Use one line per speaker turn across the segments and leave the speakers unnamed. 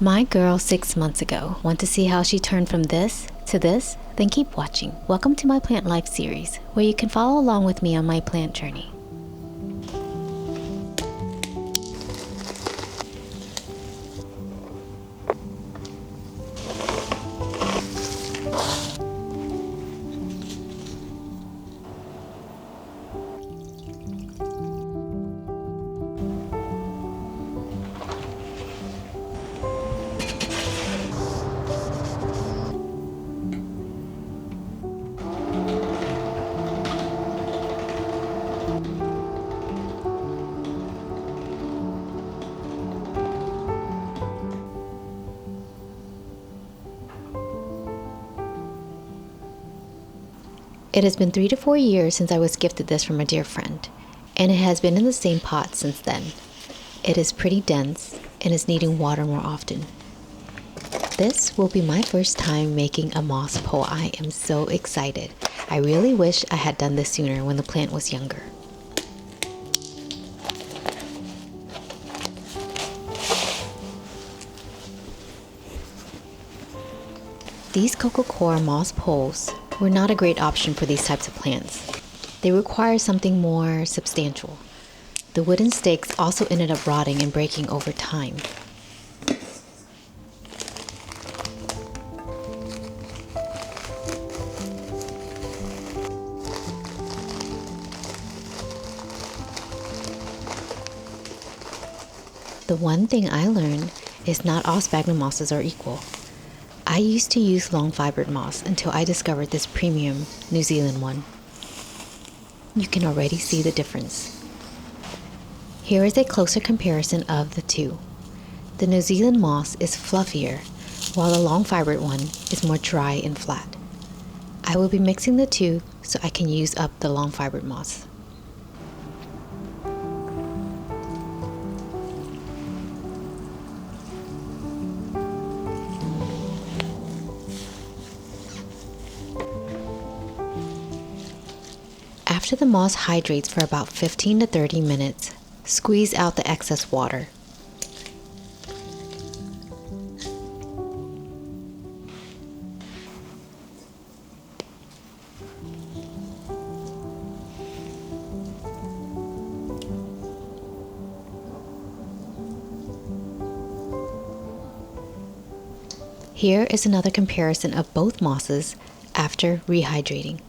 My girl 6 months ago. Want to see how she turned from this to this? Then keep watching. Welcome to my plant life series, where you can follow along with me on my plant journey. It has been 3 to 4 years since I was gifted this from a dear friend, and it has been in the same pot since then. It is pretty dense and is needing water more often. This will be my first time making a moss pole. I am so excited. I really wish I had done this sooner when the plant was younger. These coco coir moss poles were not a great option for these types of plants. They require something more substantial. The wooden stakes also ended up rotting and breaking over time. The one thing I learned is not all sphagnum mosses are equal. I used to use long fibered moss until I discovered this premium New Zealand one. You can already see the difference. Here is a closer comparison of the two. The New Zealand moss is fluffier, while the long fibered one is more dry and flat. I will be mixing the two so I can use up the long fibered moss. After the moss hydrates for about 15 to 30 minutes, squeeze out the excess water. Here is another comparison of both mosses after rehydrating.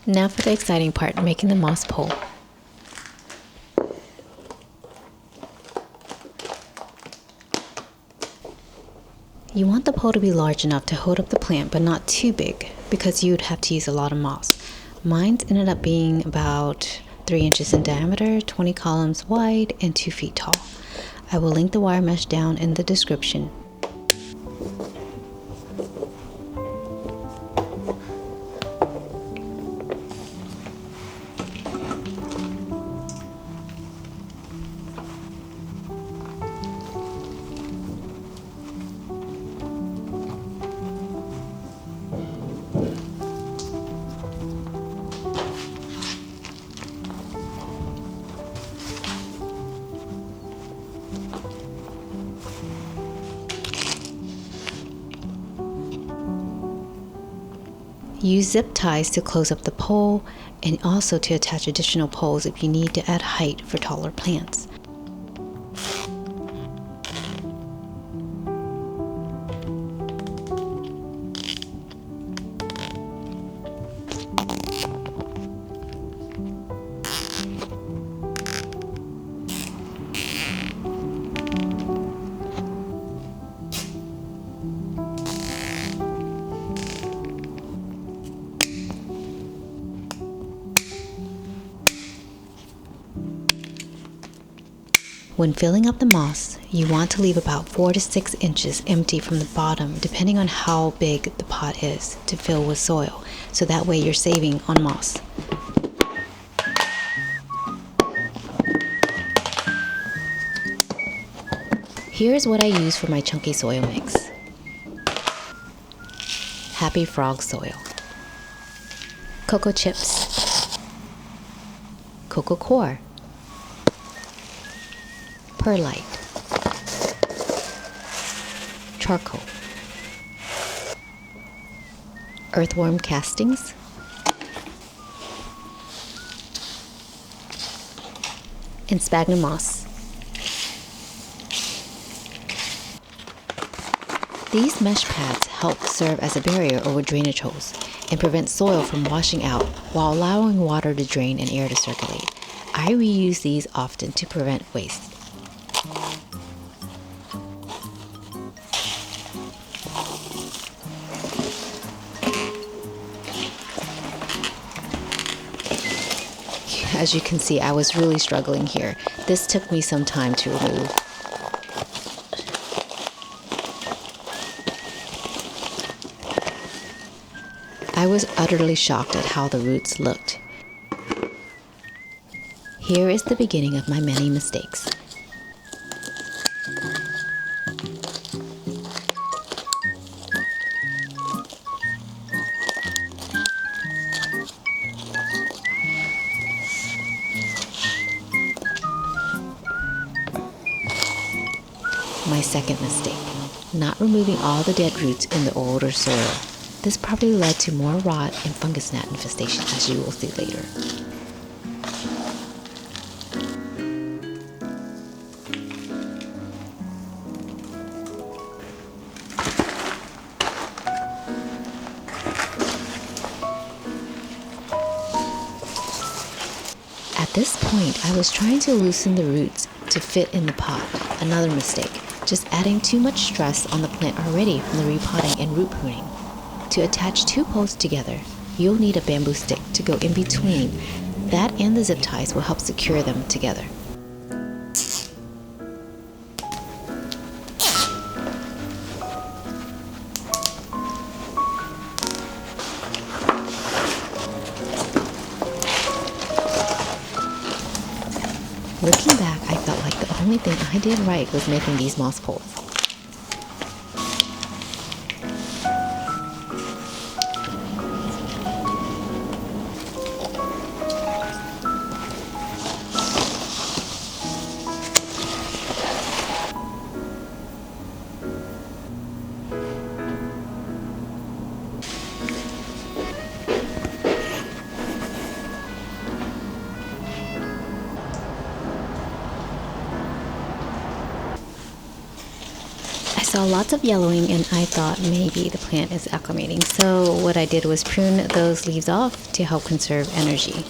Now for the exciting part, making the moss pole. You want the pole to be large enough to hold up the plant, but not too big, because you would have to use a lot of moss. Mine ended up being about 3 inches in diameter, 20 columns wide, and 2 feet tall. I will link the wire mesh down in the description. Use zip ties to close up the pole and also to attach additional poles if you need to add height for taller plants. When filling up the moss, you want to leave about 4 to 6 inches empty from the bottom, depending on how big the pot is, to fill with soil, so that way you're saving on moss. Here's what I use for my chunky soil mix. Happy Frog soil, cocoa chips, coco coir, perlite, charcoal, earthworm castings, and sphagnum moss. These mesh pads help serve as a barrier over drainage holes and prevent soil from washing out while allowing water to drain and air to circulate. I reuse these often to prevent waste. As you can see, I was really struggling here. This took me some time to remove. I was utterly shocked at how the roots looked. Here is the beginning of my many mistakes. My second mistake, not removing all the dead roots in the older soil. This probably led to more rot and fungus gnat infestation, as you will see later. At this point, I was trying to loosen the roots to fit in the pot. Another mistake, just adding too much stress on the plant already from the repotting and root pruning. To attach two poles together, you'll need a bamboo stick to go in between. That and the zip ties will help secure them together. Looking back, I felt like the only thing I did right was making these moss poles. I saw lots of yellowing and I thought maybe the plant is acclimating. So what I did was prune those leaves off to help conserve energy.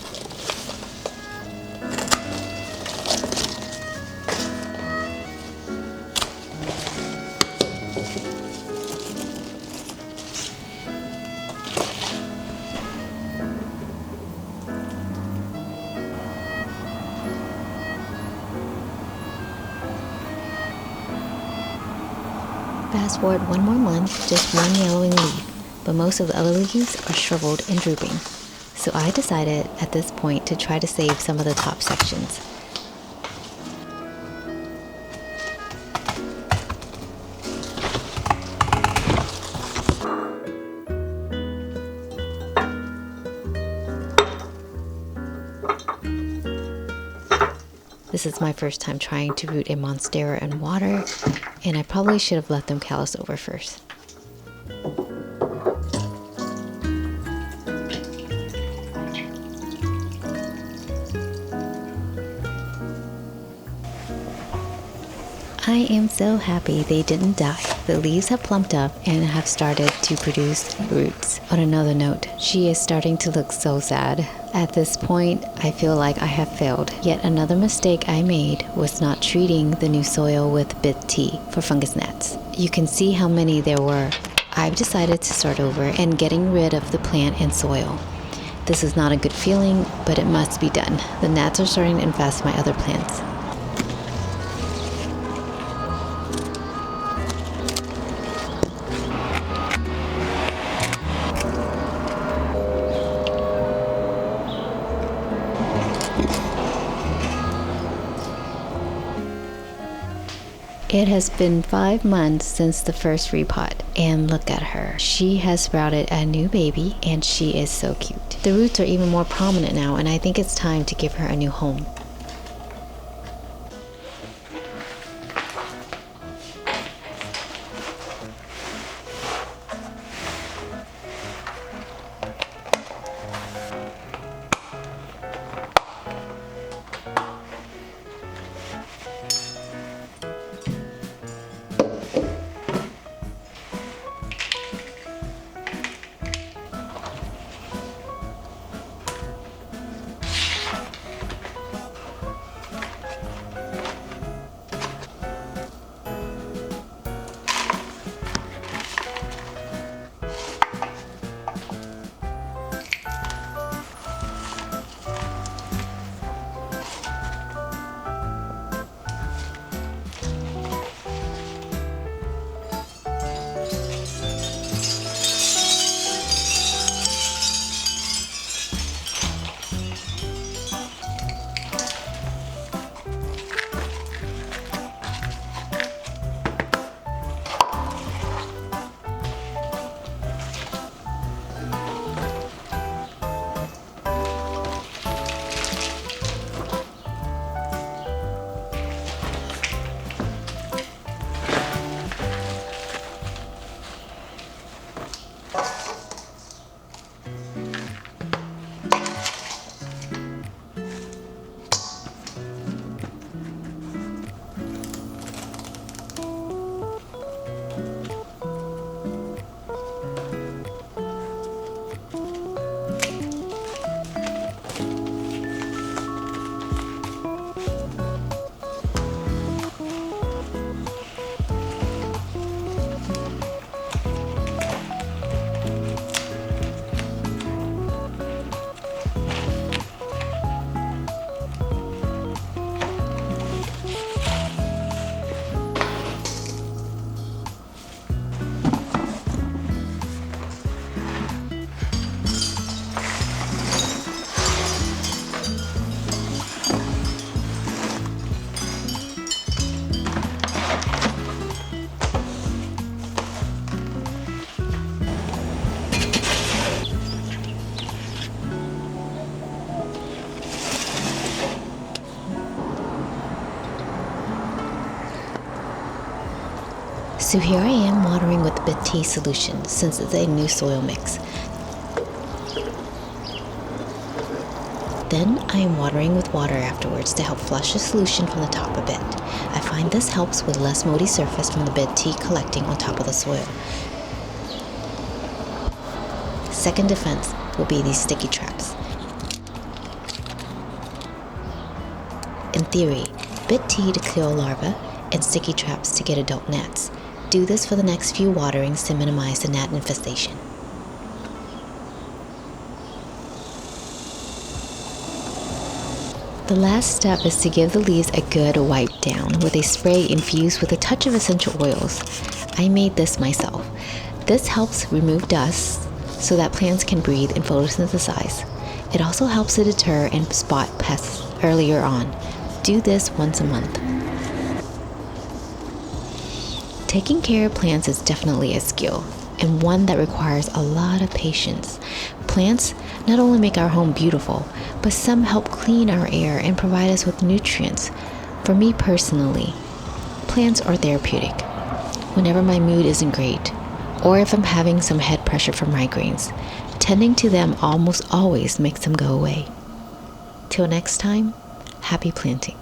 Fast forward one more month, just one yellowing leaf, but most of the other leaves are shriveled and drooping. So I decided at this point to try to save some of the top sections. This is my first time trying to root a Monstera in water, and I probably should have let them callus over first. I am so happy they didn't die. The leaves have plumped up and have started to produce roots. On another note, she is starting to look so sad. At this point, I feel like I have failed. Yet another mistake I made was not treating the new soil with BT for fungus gnats. You can see how many there were. I've decided to start over and getting rid of the plant and soil. This is not a good feeling, but it must be done. The gnats are starting to infest my other plants. It has been 5 months since the first repot, and look at her. She has sprouted a new baby, and she is so cute. The roots are even more prominent now, and I think it's time to give her a new home. So here I am watering with bit tea solution since it's a new soil mix. Then I am watering with water afterwards to help flush the solution from the top a bit. I find this helps with less moldy surface from the bit tea collecting on top of the soil. Second defense will be these sticky traps. In theory, bit tea to kill larvae and sticky traps to get adult gnats. Do this for the next few waterings to minimize the gnat infestation. The last step is to give the leaves a good wipe down with a spray infused with a touch of essential oils. I made this myself. This helps remove dust so that plants can breathe and photosynthesize. It also helps to deter and spot pests earlier on. Do this once a month. Taking care of plants is definitely a skill, and one that requires a lot of patience. Plants not only make our home beautiful, but some help clean our air and provide us with nutrients. For me personally, plants are therapeutic. Whenever my mood isn't great, or if I'm having some head pressure from migraines, tending to them almost always makes them go away. Till next time, happy planting.